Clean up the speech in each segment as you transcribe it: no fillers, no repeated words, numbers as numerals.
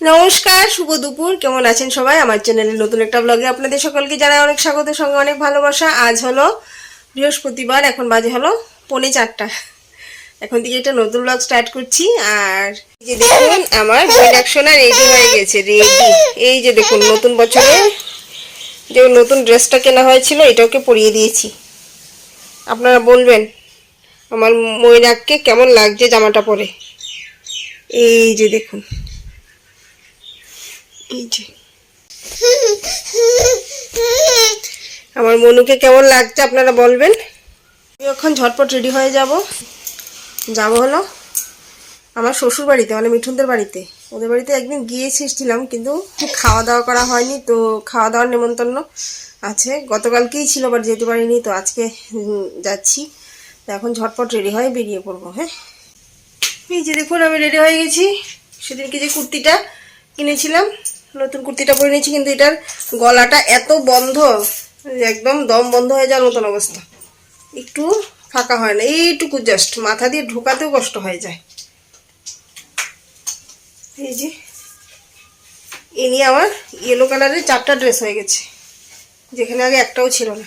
নমস্কার, শুভ দুপুর। কেমন আছেন সবাই? আমার চ্যানেলে নতুন একটা ব্লগে আপনাদের সকলকে জানাই অনেক স্বাগত, সঙ্গে অনেক ভালোবাসা। আজ হলো বৃহস্পতিবার, এখন বাজে হলো 3:45। এখন থেকে একটা নতুন ব্লগ স্টার্ট করছি। আর এই যে দেখুন, আমার বৈরাগসোনা রেডি হয়ে গেছে, রেডি। এই যে দেখুন, নতুন বছরে যে নতুন ড্রেসটা কেনা হয়েছিল এটা ওকে পরিয়ে দিয়েছি। আপনারা বলবেন আমার মৈনাককে কেমন লাগছে জামাটা পরে। এই যে দেখুন, এই যে আমার মনুকে কেমন লাগছে আপনারা বলবেন। আমি এখন ঝটপট রেডি হয়ে যাব হলো আমার শ্বশুর বাড়িতে, মানে মিঠুনদের বাড়িতে। ওদের বাড়িতে একদিন গিয়ে এসেছিলাম, কিন্তু খাওয়া দাওয়া করা হয়নি, তো খাওয়া দাওয়ার নেমন্তন্ন আছে। গতকালকেই ছিল, বাট যেতে পারিনি, তো আজকে যাচ্ছি। তো এখন ঝটপট রেডি হয়ে বেরিয়ে পড়বো। হ্যাঁ, এই যে দেখুন আমি রেডি হয়ে গেছি। সেদিনকে যে কুর্তিটা কিনেছিলাম, নতুন কুর্তিটা পরে নিয়েছি, কিন্তু এটার গলাটা এত বন্ধ, একদম দম বন্ধ হয়ে যাওয়ার মতন অবস্থা। একটু ফাঁকা হয় না, এইটুকু জাস্ট মাথা দিয়ে ঢোকাতেও কষ্ট হয়ে যায়। এই যে এ নিয়ে আমার ইয়েলো কালারের 4টা ড্রেস হয়ে গেছে, যেখানে আগে একটাও ছিল না।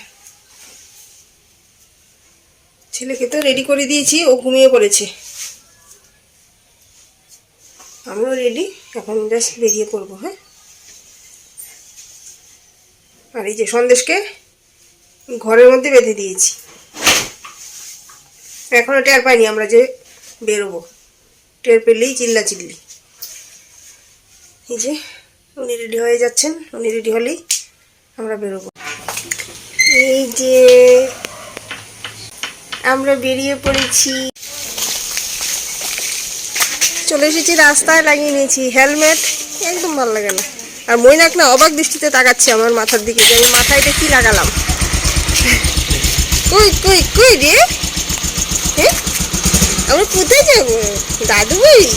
ছেলেকে তো রেডি করে দিয়েছি, ও ঘুমিয়ে পড়েছে, আমিও রেডি। এখন জাস্ট বেরিয়ে পড়বো। হ্যাঁ, আর এই যে সন্দেশকে ঘরের মধ্যে বেঁধে দিয়েছি, এখনো টের পাইনি আমরা যে বেরোবো। টের পেলেই চিল্লা চিল্লি। এই যে উনি রেডি হয়ে যাচ্ছেন, উনি রেডি হলেই আমরা বেরোবো। এই যে আমরা বেরিয়ে পড়েছি, চলে এসেছি, রাস্তায় লাগিয়ে নিয়েছি হেলমেট। একদম ভালো লাগে না। আর মৈনাক না অবাক দৃষ্টিতে তাকাচ্ছে আমার মাথার দিকে, যে আমি মাথায়টা কি লাগালাম। কই কই কই রে? হ্যাঁ, আমরা কোথায় যাবো? দাদু বাড়ি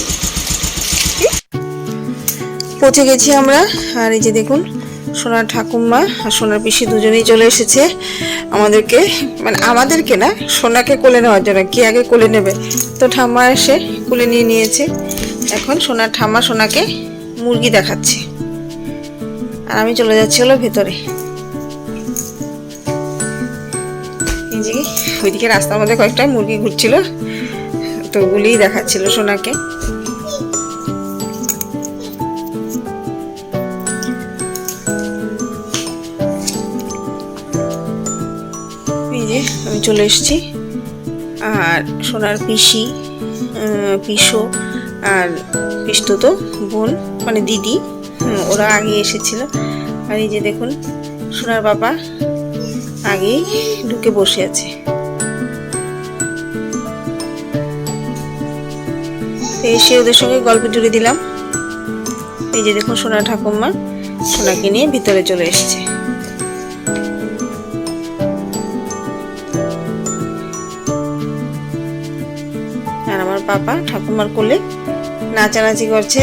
পৌঁছে গেছি আমরা। আর এই যে দেখুন, সোনার ঠাকুমা আর সোনার পিসি দুজনেই চলে এসেছে আমাদেরকে, মানে আমাদেরকে না, সোনাকে কোলে নেওয়ার জন্য। কে আগে কোলে নেবে, তো ঠাম্মা এসে কোলে নিয়ে নিয়েছে। এখন সোনার ঠাম্মা সোনাকে মুরগি দেখাচ্ছে, আর আমি চলে যাচ্ছি হলো ভেতরে। এই যে ওইদিকে রাস্তার মধ্যে কয়েকটা মুরগি ঘুরছিল, তো ওগুলিই দেখাচ্ছিল সোনাকে। আমি চলে এসেছি। আর সোনার পিসি, পিসো আর পিসতুতো বোন, মানে দিদি, ওরা আগে এসেছিল। আর এই যে দেখুন, সোনার বাবা আগেই ঢুকে বসে আছে। এসে ওদের সঙ্গে গল্প জুড়ে দিলাম। এই যে দেখুন, সোনার ঠাকুমা সোনাকে নিয়ে ভিতরে চলে এসেছে। আর আমার পাপা ঠাকুমার কোলে নাচানাচি করছে।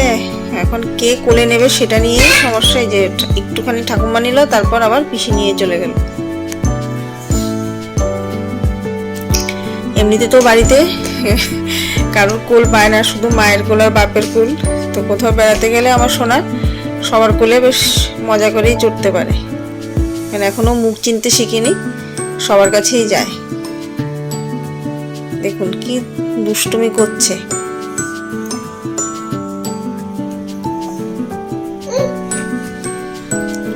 এখন কে কোলে নেবে সেটা নিয়েই সমস্যা। যে একটুখানি ঠাকুমা নিল, তারপর আবার পিসি নিয়ে চলে গেল। এমনিতে তো বাড়িতে কারোর কোল পায় না, শুধু মায়ের কোল আর বাপের কোল। তো কোথাও বেড়াতে গেলে আমার সোনা সবার কোলে বেশ মজা করেই চড়তে পারে, মানে এখনো মুখ চিনতে শিখিনি, সবার কাছেই যায়। দেখুন কি দুষ্টুমি করছে।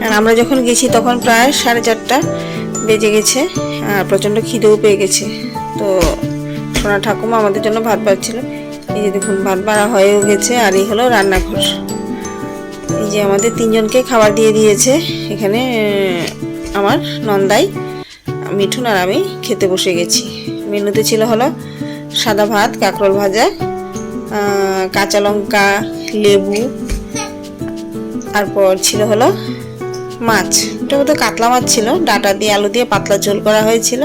আর আমরা যখন গেছি তখন প্রায় 4:30 বেজে গেছে, আর প্রচণ্ড খিদেও পেয়ে গেছে। তো সোনা ঠাকুমা আমাদের জন্য ভাত বাড়ছিল। এই যে দেখুন, ভাত বাড়া হয়েও গেছে। আর এই হলো রান্নাঘর। এই যে আমাদের 3জনকে খাবার দিয়ে দিয়েছে। এখানে আমার নন্দাই, মিঠুন আর আমি খেতে বসে গেছি। মেনুতে ছিল হলো সাদা ভাত, কাঁকরোল ভাজা, কাঁচা লঙ্কা, লেবু, তারপর ছিল হলো মাছ। ওটা বোধ হয় কাতলা মাছ ছিল, ডাঁটা দিয়ে আলু দিয়ে পাতলা ঝোল করা হয়েছিল।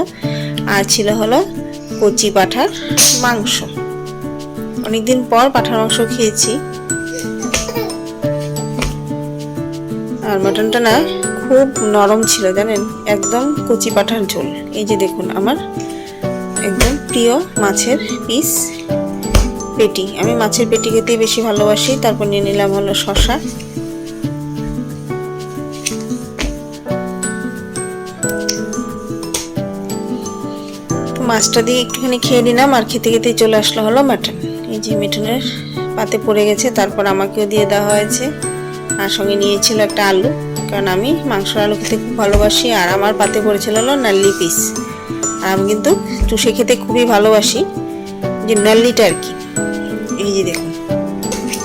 আর ছিল হলো কচি পাঁঠার মাংস। অনেকদিন পর পাঁঠার মাংস খেয়েছি। আর মাটনটা না খুব নরম ছিল জানেন, একদম কচি পাঁঠার ঝোল। এই যে দেখুন, আমার একদম প্রিয় মাছের পিস। পেটি, আমি মাছের পেটি খেতেই বেশি ভালোবাসি। তারপর নিয়ে নিলাম হলো শসা। মাছটা দিয়ে একটুখানি খেয়ে নিলাম, আর খেতে খেতেই চলে আসলো হলো মাটন। এই যে মিঠুনের পাতে পড়ে গেছে, তারপর আমাকেও দিয়ে দেওয়া হয়েছে। আর সঙ্গে নিয়েছিল একটা আলু, কারণ আমি মাংসর আলু খেতে খুব ভালোবাসি। আর আমার পাতে পড়েছিল হলো নাল্লি পিস, আর আমি কিন্তু চুষে খেতে খুবই ভালোবাসি, যে নাল্লিটা আর কি। এই যে দেখুন,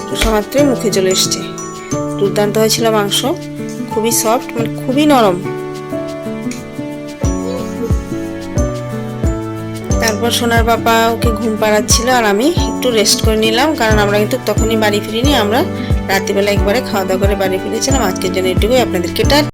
চুষা মাত্রই মুখে চলে এসছে। দুর্দান্ত হয়েছিল মাংস, খুবই সফট, মানে খুবই নরম। তারপর সোনার বাবা ওকে ঘুম পাড়াচ্ছিল, আর আমি একটু রেস্ট করে নিলাম, কারণ আমরা কিন্তু তখনই বাড়ি ফিরিনি, আমরা রাত্রিবেলা একবারে খাওয়া দাওয়া করে বাড়ি ফিরেছিলাম। আজকের জন্য এটুকুই, আপনাদেরকে